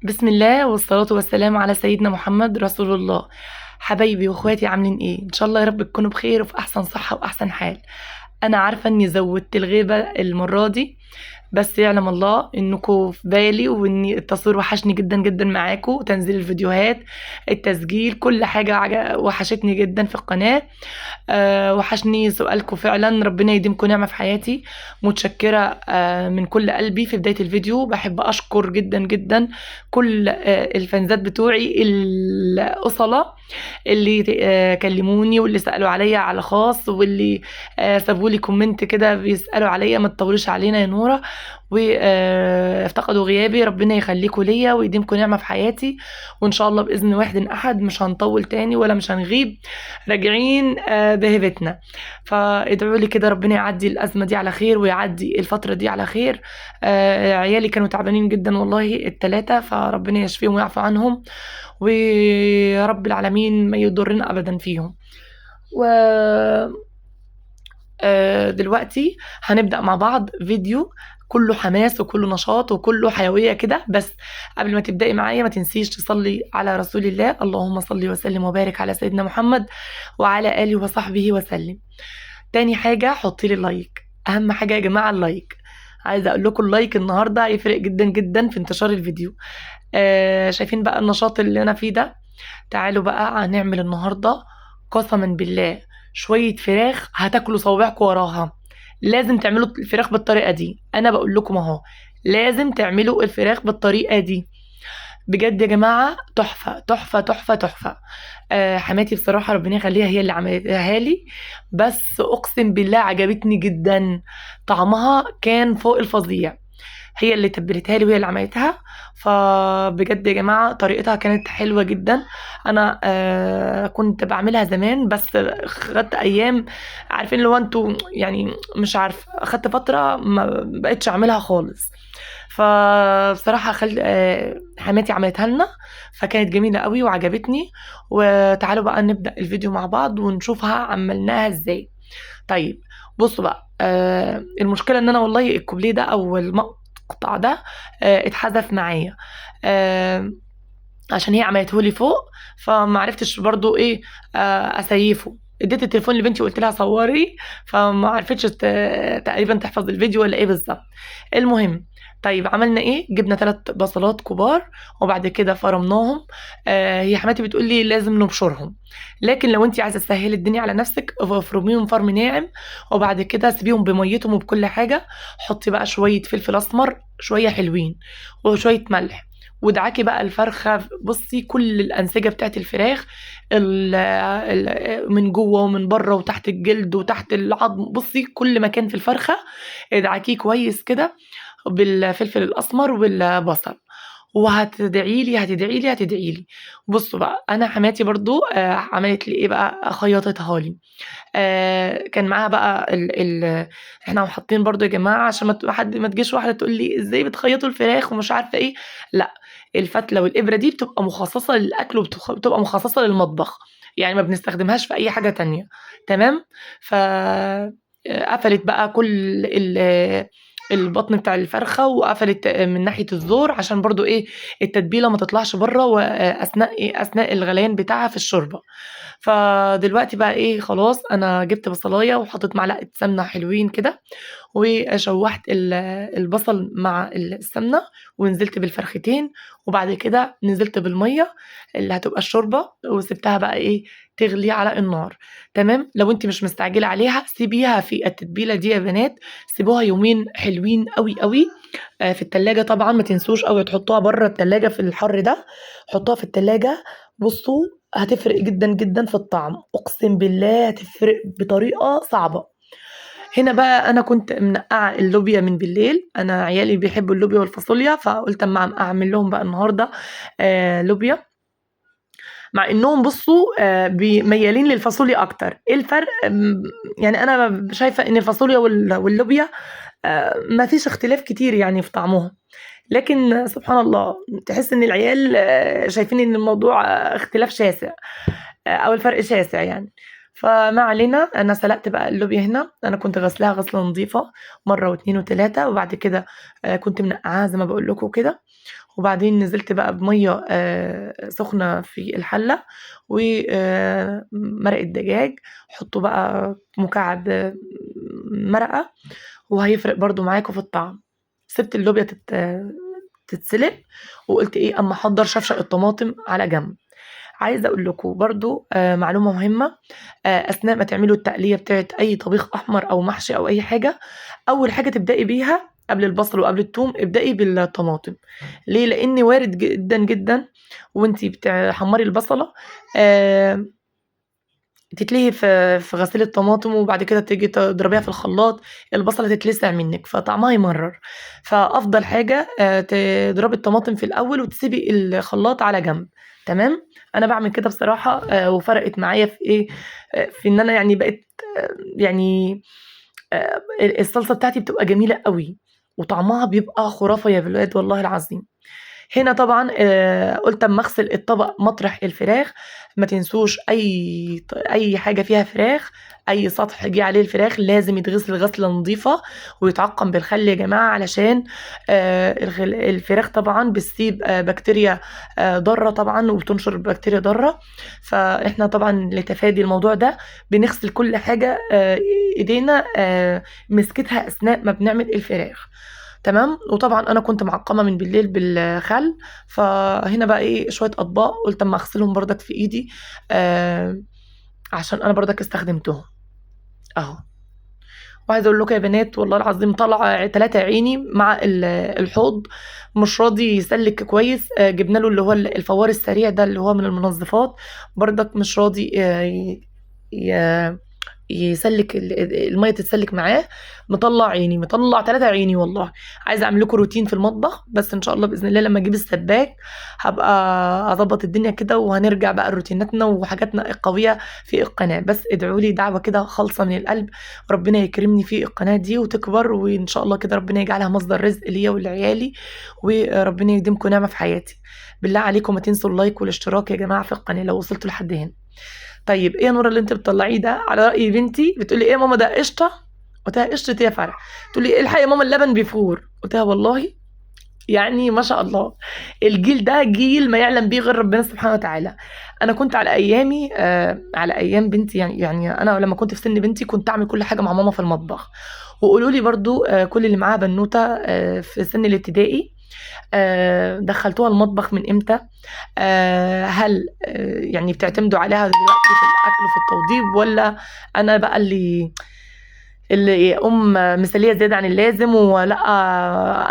بسم الله والصلاة والسلام على سيدنا محمد رسول الله. حبايبي واخواتي عاملين ايه؟ ان شاء الله يا رب تكونوا بخير وفي احسن صحة واحسن حال. انا عارفة اني زودت الغيبة المرة دي، بس يعلم الله انكم في بالي، وان التصوير وحشني جدا جدا معاكم، تنزيل الفيديوهات، التسجيل، كل حاجة وحشتني جدا في القناة. وحشني سؤالكم فعلا، ربنا يديمكم نعمة في حياتي. متشكرة من كل قلبي. في بداية الفيديو بحب أشكر جدا جدا كل الفانزات بتوعي الأصلة اللي كلموني، واللي سألوا عليا على خاص، واللي سابوا لي كومنت كده بيسألوا عليا ما تطوليش علينا يا نورة، وافتقدوا غيابي. ربنا يخليكم ليا ويديمكم نعمة في حياتي، وإن شاء الله بإذن واحد أحد مش هنطول تاني ولا مش هنغيب، راجعين بهبتنا. فادعوا لي كده ربنا يعدي الأزمة دي على خير ويعدي الفترة دي على خير. عيالي كانوا تعبانين جدا والله التلاتة، فربنا يشفيهم ويعفو عنهم، ويا رب العالمين ما يضرنا أبدا فيهم. و دلوقتي هنبدأ مع بعض فيديو كله حماس وكله نشاط وكله حيوية كده. بس قبل ما تبدأي معايا ما تنسيش تصلي على رسول الله، اللهم صل وسلم وبارك على سيدنا محمد وعلى آله وصحبه وسلم. تاني حاجة حطي لي لايك، أهم حاجة يا جماعة اللايك. عايزة أقول لكم اللايك النهاردة هيفرق جدا جدا في انتشار الفيديو. شايفين بقى النشاط اللي أنا فيه ده؟ تعالوا بقى هنعمل النهاردة قسما بالله شوية فراخ هتاكلوا صوابعكم وراها. لازم تعملوا الفراخ بالطريقة دي، أنا بقول لكم أهو، لازم تعملوا الفراخ بالطريقة دي. بجد يا جماعة تحفة تحفة تحفة تحفة. حماتي بصراحة ربنا يخليها هي اللي عملتها لي، بس أقسم بالله عجبتني جدا، طعمها كان فوق الفظيع. هي اللي تبلتها لي وهي اللي عملتها، فبجد يا جماعة طريقتها كانت حلوة جدا. أنا كنت بعملها زمان بس خدت أيام، عارفين لو انتوا يعني مش عارف، خدت فترة ما بقتش أعملها خالص. فبصراحة حماتي عملتها لنا، فكانت جميلة قوي وعجبتني. وتعالوا بقى نبدأ الفيديو مع بعض ونشوفها عملناها ازاي. طيب بصوا بقى، المشكلة ان انا والله الكوبليه ده او المقطع ده اتحذف معايا، عشان هي عملته لي فوق، فما عرفتش برضو ايه اسيفه. اديت التليفون لبنتي وقلت لها صوري، فما عرفتش تقريبا تحفظ الفيديو ولا ايه بالظبط. المهم، طيب عملنا ايه؟ جبنا 3 بصلات كبار وبعد كده فرمناهم. هي حماتي بتقول لي لازم نبشرهم، لكن لو انت عايزه تسهلي الدنيا على نفسك افرميهم فرم ناعم، وبعد كده سيبيهم بميتهم وبكل حاجه. حطي بقى شويه فلفل اسمر شويه حلوين وشويه ملح، وادعكي بقى الفرخة. بصي كل الأنسجة بتاعت الفراخ، من جوه ومن بره وتحت الجلد وتحت العظم، بصي كل مكان في الفرخة ادعكيه كويس كده بالفلفل الأسمر والبصل. وهتدعي لي هتدعي لي هتدعي لي. بصوا بقى انا حماتي برضو عملت لي ايه بقى، خيطتها لي. كان معاها بقى احنا حاطين برضو يا جماعه عشان ما تجيش واحده تقول لي ازاي بتخيطوا الفراخ ومش عارفه ايه. لا، الفتله والابره دي بتبقى مخصصه للاكل وبتبقى مخصصه للمطبخ، يعني ما بنستخدمهاش في اي حاجه تانية. تمام. ف قفلت بقى كل البطن بتاع الفرخة، وقفلت من ناحية الزور عشان برضو ايه التتبيلة ما تطلعش بره، واثناء ايه اثناء الغليان بتاعها في الشوربة. فدلوقتي بقى ايه، خلاص انا جبت بصلاية وحطيت معلقة سمنة حلوين كده، وشوحت البصل مع السمنة، ونزلت بالفرختين، وبعد كده نزلت بالمية اللي هتبقى الشوربة، وسبتها بقى ايه تغلي على النار. تمام. لو انت مش مستعجلة عليها سيبيها في التتبيلة دي يا بنات، سيبوها يومين حلوين قوي قوي في التلاجة. طبعا ما تنسوش قوي تحطوها بره التلاجة في الحر ده، حطوها في التلاجة. بصوا هتفرق جدا جدا في الطعم، اقسم بالله هتفرق بطريقة صعبة. هنا بقى انا كنت منقعه اللوبيا من بالليل، انا عيالي بيحبوا اللوبيا والفاصوليا، فقلت اما اعمل لهم بقى النهارده لوبيا. مع انهم بصوا ميالين للفاصوليا اكتر. ايه الفرق؟ يعني انا شايفه ان الفاصوليا واللوبيا ما فيش اختلاف كتير يعني في طعمهم، لكن سبحان الله تحس ان العيال شايفين ان الموضوع اختلاف شاسع، او الفرق شاسع يعني. فما علينا، انا سلقت بقى اللوبيا هنا، انا كنت غسلاها غسله نظيفه مره واتنين وتلاته، وبعد كده كنت منقعاها زي ما بقول لكم كده. وبعدين نزلت بقى بمية سخنة في الحلة، ومرقة دجاج، حطوا بقى مكعب مرقة، وهيفرق برضو معاكم في الطعم. سبت اللوبيا تتسلق، وقلت ايه اما احضر شفشق الطماطم على جنب. عايزه اقول لكم برضو معلومه مهمه. اثناء ما تعملوا التقليه بتاعه اي طبيخ احمر او محشي او اي حاجه، اول حاجه تبدأي بيها قبل البصل وقبل الثوم ابدأي بالطماطم. ليه؟ لان وارد جدا جدا وانتي بتحمري البصله آه، تتلهي في غسيل الطماطم، وبعد كده تيجي تضربيها في الخلاط، البصلة تتلسع منِّك، فطعمها يمرّر. فأفضل حاجة تضربي الطماطم في الأول وتسيبي الخلاط على جنب، تمام؟ أنا باعمل كده بصراحة وفرقت معايا في إيه، في إن أنا يعني بقيت يعني الصلصة بتاعتي بتبقى جميلة أوي، وطعمها بيبقى خرافة يا ولاد والله العظيم. هنا طبعًا قُلت أمّا أغسل الطبق مطرح الفراخ، ما تنسوش أي حاجة فيها فراخ، أي سطح جِه عليه الفراخ لازم يتغسل غسلة نضيفة ويتعقّم بالخل يا جماعة، علشان الفراخ طبعًا بتسيب بكتيريا ضارة طبعًا، وبتنشر بكتيريا ضارة. فإحنا طبعًا لتفادي الموضوع ده بنغسل كل حاجة إيدينا مسكتها أثناء ما بنعمل الفراخ. تمام. وطبعًا أنا كنت معقّمة من بالليل بالخل، فهنا بقى إيه شوية أطباق قُلت أمّا أغسلهم برضك في إيدي آآ، عشان أنا برضك استخدمتهم أهو. وعايزة أقول لكم يا بنات والله العظيم طالعة 3 عيني مع الحوض مش راضي يسلِّك كويس. جبنا له اللي هو الفوار السريع ده اللي هو من المنظفات، برضك مش راضي ي ي يسلك المَيّة تتسلك معاه، مطلّع عيني، مطلّع 3 عيني والله. عايزة أعمل لكم روتين في المطبخ، بس إن شاء الله بإذن الله لمّا أجيب السباك هابقى أضبّط الدنيا كده، وهنرجع بقى لروتيناتنا وحاجاتنا القوية في القناة. بس ادعوا لي دعوة كده خالصة من القلب، ربنا يكرمني في القناة دي وتكبر، وإن شاء الله كده ربنا يجعلها مصدر رزق ليّا ولعيالي، وربنا يديمكم نعمة في حياتي. بالله عليكم ما تنسوا اللايك والاشتراك يا جماعة في القناة لو وصلتوا لحد هنا. طيب إيه يا نورة اللي أنتِ بتطلّعيه ده؟ على رأي بنتي بتقول لي: "إيه يا ماما ده قشطة؟" قُلت لها: "قشطة إيه يا فرح؟" تقول لي: "الحقي يا ماما اللبن بيفور." قُلت لها: "والله؟" يعني ما شاء الله، الجيل ده جيل ما يعلم به غير ربنا سبحانه وتعالى. أنا كنت على أيامي على أيام بنتي يعني أنا لمّا كنت في سِن بنتي كنت أعمل كل حاجة مع ماما في المطبخ. وقولوا لي برضه كل اللي معاها بنوتة في سِن الابتدائي دخّلتوها المطبخ من إمتى؟ هل يعني بتعتمدوا عليها دلوقتي في الأكل وفي التوضيب، والّا أنا بقى اللي مثالية زيادة عن اللازم، ولأ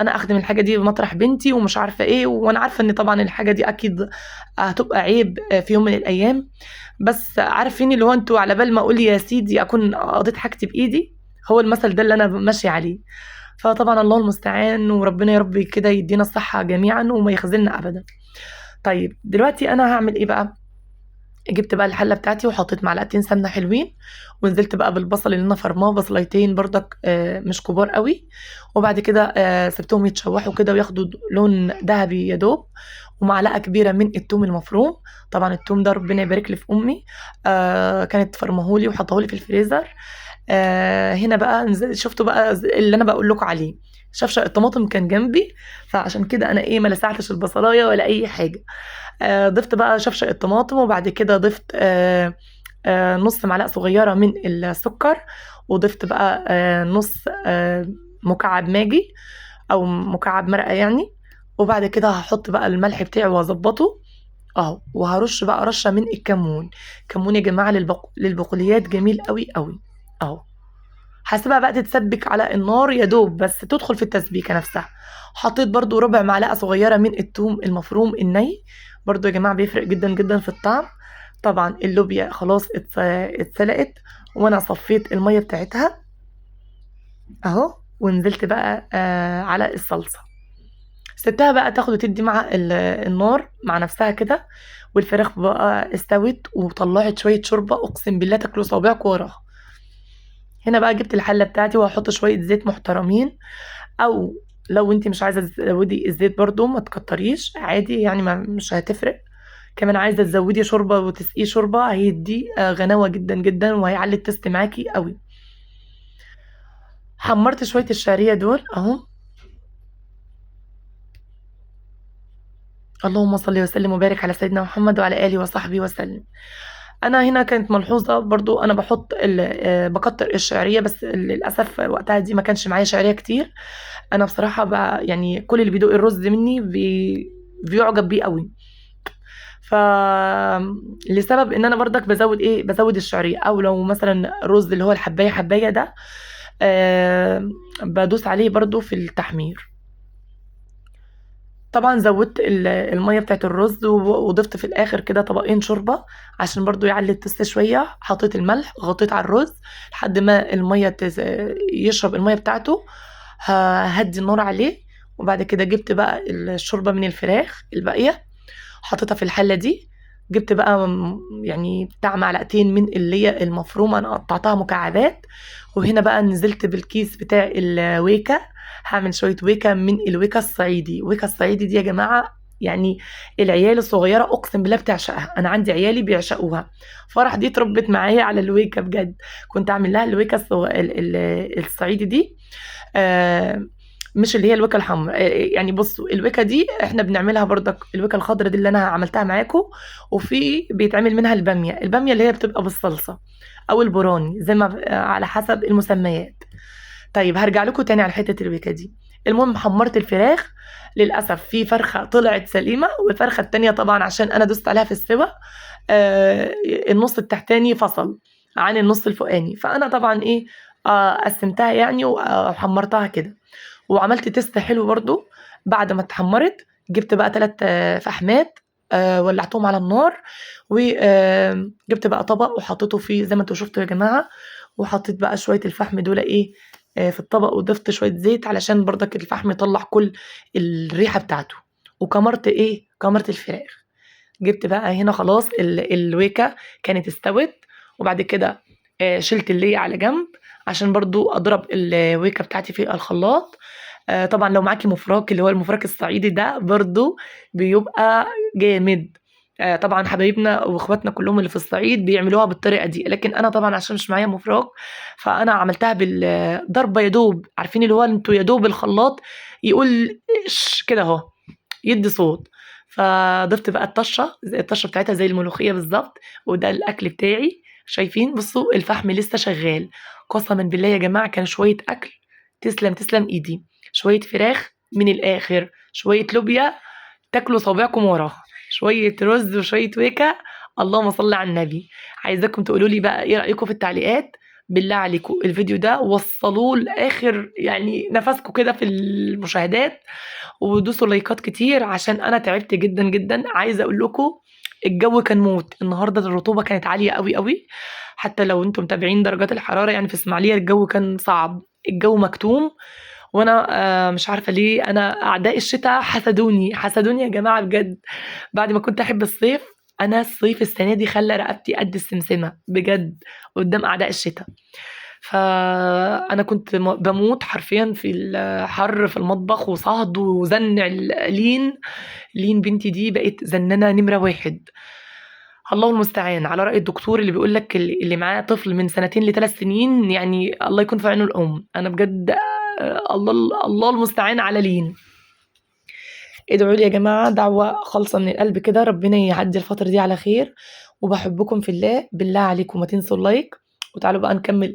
أنا أخدم الحاجة دي مطرح بنتي ومش عارفة إيه، وأنا عارفة إن طبعًا الحاجة دي أكيد هتبقى عيب في يوم من الأيام، بس عارفين اللي هو أنتم على بال ما أقول يا سيدي أكون قضيت حاجتي بإيدي، هو المثل ده اللي أنا ماشية عليه. فطبعًا الله المستعان، وربنا يا رب كده يدينا الصحة جميعًا وما يخذلنا أبدًا. طيب دلوقتي أنا هاعمل إيه بقى؟ جِبت بقى الحلة بتاعتي وحطيت معلقتين سمنة حلوين، ونزلت بقى بالبصل اللي أنا فارماه، بصلايتين برضك مش كبار أوي، وبعد كده سِبتهم يتشوحوا كده وياخدوا لون دهبي يا دوب، ومعلقة كبيرة من التوم المفروم. طبعًا التوم ده ربنا يبارك لي في أمي، كانت فارماه لي وحاطاه لي في الفريزر. هنا بقى شُفتوا بقى اللي أنا باقول لكم عليه، شفشق الطماطم كان جنبي، فعشان كده أنا إيه ما لسعتش البصلاية ولا أي حاجة. ضِفت بقى شفشق الطماطم، وبعد كده ضِفت نُص معلقة صغيّرة من السُكّر، وضِفت بقى نُص مكعب ماجي أو مكعب مرقة يعني، وبعد كده هاحط بقى الملح بتاعي وهاضبّطه أهو، وهارُش بقى رشّة من الكمون. كمون يا جماعة للبقوليات جميل أوي، أوي أهو. هاسيبها بقى تتسبِّك على النار يا دوب بس تدخل في التسبيكة نفسها. حطيت برضه ربع معلقة صغيرة من التوم المفروم الني، برضه يا جماعة بيفرق جدًا، جدًا في الطعم. طبعًا اللوبيا خلاص اتسلقت، وأنا صفّيت المَيّة بتاعتها أهو، ونزلت بقى على الصلصة. سِبتها بقى تاخد وتدّي مع النار مع نفسها كده، والفراخ بقى استوت وطلّعت شوية شوربة أقسم بالله تاكلوا صوابعكم وراها. هنا بقى جِبت الحلة بتاعتي وهاحط شوية زيت محترمين، أو لو أنتِ مش عايزة تزوّدي الزيت برضه ما تكتّريش عادي يعني مش هتفرق. كمان عايزة تزوّدي شوربة وتسقيه شوربة هيدّيه غناوة جدًا، جدًا، وهيعلّي التيست معاكِ أوي. حمّرت شوية الشعرية دول أهُم، اللهم صل وسلم وبارك على سيدنا محمد وعلى آله وصحبه وسلم. أنا هنا كانت ملحوظة برضه، أنا باحط باكتّر الشعرية، بس للأسف وقتها دي ما كانش معايا شعرية كتير. أنا بصراحة يعني كل اللي بيدوق الرز منّي بيُعجب بيه أوي. لسبب إن أنا برضك بازوّد الشعرية، أو لو مثلًا رز اللي هو الحبّاية حبّاية ده، بادوس عليه برضه في التحمير. طبعًا زوّدت المَيّة بتاعة الرز، وضِفت في الآخر كده طبقين شوربة عشان برضه يعلّي التيست شوية. حطيت الملح، غطيت على الرز لحد ما المَيّة يشرب المَيّة بتاعته. هاهدّي النار عليه، وبعد كده جِبت بقى الشوربة من الفراخ الباقية، حطيتها في الحلة دي. جِبت بقى يعني بتاع معلقتين من اللي هي المفرومة، أنا قطّعتها مكعبات. وهنا بقى نزلت بالكيس بتاع الويكا. هاعمل شوية ويكا من الويكا الصعيدي. الويكا الصعيدي دي يا جماعة يعني العيال الصغيرة أقسم بالله بتعشقها، أنا عندي عيالي بيعشقوها. فرح دي اتربت معايا على الويكا بجد. كنت أعمل لها الويكا الصعيدي دي. آآ مش اللي هي الويكا الحمرا. يعني بُصّوا، الويكا دي إحنا بنعملها برضك، الويكا الخضرا دي اللي أنا عملتها معاكم، وفي بيتعمل منها البامية. البامية اللي هي بتبقى بالصلصة أو البراني زي ما على حسب المسميات. طيب هارجع لكم تاني على حتة الويكا دي. المهم حمّرت الفراخ. للأسف في فرخة طلعت سليمة، والفرخة التانية طبعًا عشان أنا دوست عليها في السِوَى، النُص التحتاني فصل عن النُص الفوقاني. فأنا طبعًا إيه، قسّمتها يعني وحمّرتها كده. وعملت تيست حلو برضه. بعد ما اتحمّرت جِبت بقى 3 فحمات، ولّعتهم على النار، جِبت بقى طبق وحطيته فيه زي ما أنتم شُفتوا يا جماعة. وحطيت بقى شوية الفحم دُولة إيه، في الطبق، وضِفت شوية زيت علشان برضك الفحم يطلّع كل الريحة بتاعته. وكمرت إيه، كمرت الفراخ. جِبت بقى هنا خلاص الويكة كانت استوت. وبعد كده شِلت الليّة على جنب عشان برضه أضرب الويكة بتاعتي في الخلاط. طبعًا لو معاكِ مفراك اللي هو المفراك الصعيدي ده برضه بيبقى جامد. طبعًا حبايبنا وإخواتنا كلّهم اللي في الصعيد بيعملوها بالطريقة دي، لكن أنا طبعًا عشان مش معايا مفراك، فأنا عملتها ضربة يا دوب، عارفين اللي هو أنتم يا دوب الخلاط يقول كده أهو، يدّي صوت. فضِفت بقى الطشة بتاعتها زي الملوخية بالضبط. وده الأكل بتاعي. شايفين؟ بُصّوا الفحم لسه شغّال. قسمًا بالله يا جماعة كان شوية أكل تسلم، تسلم إيدي. شوية فراخ من الآخر، شوية لوبيا تاكلوا صوابعكم وراها، شوية رز وشوية وِكَا. اللهم صل على النبي. عايزاكم تقولوا لي بقى إيه رأيكم في التعليقات. بالله عليكم الفيديو ده وصّلوه لآخر يعني نفسكم كده في المشاهدات، ودوسوا لايكات كتير عشان أنا تعبت جدًا، جدًا. عايزة أقول لكم الجو كان موت. النهارده الرطوبة كانت عالية أوي، أوي. حتى لو أنتم متابعين درجات الحرارة يعني في إسماعيلية الجو كان صعب. الجو مكتوم. وأنا مش عارفة ليه أنا أعداء الشتا حسدوني، حسدوني يا جماعة بجد. بعد ما كنت أحب الصيف، أنا الصيف السنة دي خلّى رقبتي قد السمسمة بجد قدّام أعداء الشتا. فأنا كنت باموت حرفيًا في الحر في المطبخ وصهد وزن لين بنتي دي بقت زنانة نمرة 1. الله المستعان. على رأي الدكتور اللي بيقول لك اللي معاه طفل من سنتين ل3 سنين يعني الله يكون في عونه الأم. أنا بجد الله المستعان على لين. ادعوا لي يا جماعة دعوة خالصة من القلب كده، ربنا يعدّي الفترة دي على خير. وباحبكم في الله. بالله عليكم ما تنسوا اللايك. وتعالوا بقى نكمّل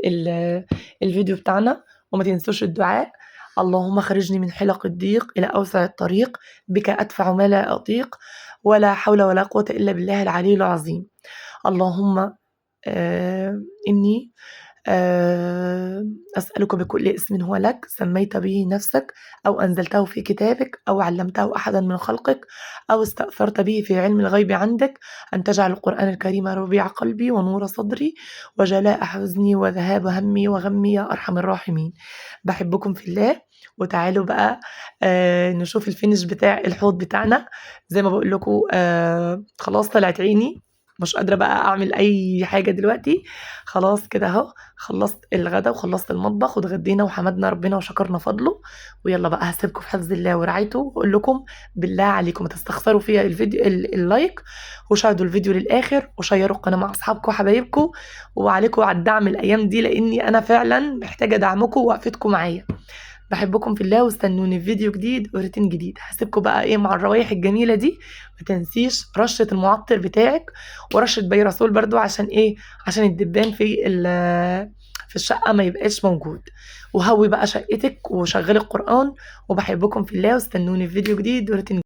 الفيديو بتاعنا. وما تنسوش الدعاء. اللهم أخرجني من حلق الضيق إلى أوسع الطريق، بك أدفع ما لا أطيق، ولا حول ولا قوة إلا بالله العلي العظيم. اللهم إني أسألك بكل اسم هو لك سميت به نفسك، أو أنزلته في كتابك، أو علمته أحدا من خلقك، أو استأثرت به في علم الغيب عندك، أن تجعل القرآن الكريم ربيع قلبي ونور صدري وجلاء حزني وذهاب همي وغمي يا أرحم الراحمين. بحبكم في الله. وتعالوا بقى نشوف الفينش بتاع الحوض بتاعنا. زي ما بقول لكم خلاص طلعت عيني، مش قادرة بقى أعمل أي حاجة دلوقتي. خلاص كده أهو خلّصت الغدا وخلّصت المطبخ واتغدينا وحمدنا ربنا وشكرنا فضله. ويالّا بقى هاسيبكم في حفظ الله ورعايته، وأقول لكم بالله عليكم ما تستخسروا فيّا اللايك، وشاهدوا الفيديو للآخر، وشيّروا القناة مع أصحابكم وحبايبكم. وعليكم على الدعم الأيام دي، لإني أنا فعلًا محتاجة دعمكم ووقفتكم معايا. باحبكم في الله، واستنوني في فيديو جديد وروتين جديد. هاسيبكم بقى إيه مع الروايح الجميلة دي، ما تنسيش رشة المعطر بتاعِك ورشة بيرسول برضه عشان إيه، عشان الدبان في الشقة ما يبقاش موجود. وهوّي بقى شقتِك وشغّلي القرآن، وباحبكم في الله واستنوني في فيديو جديد وروتين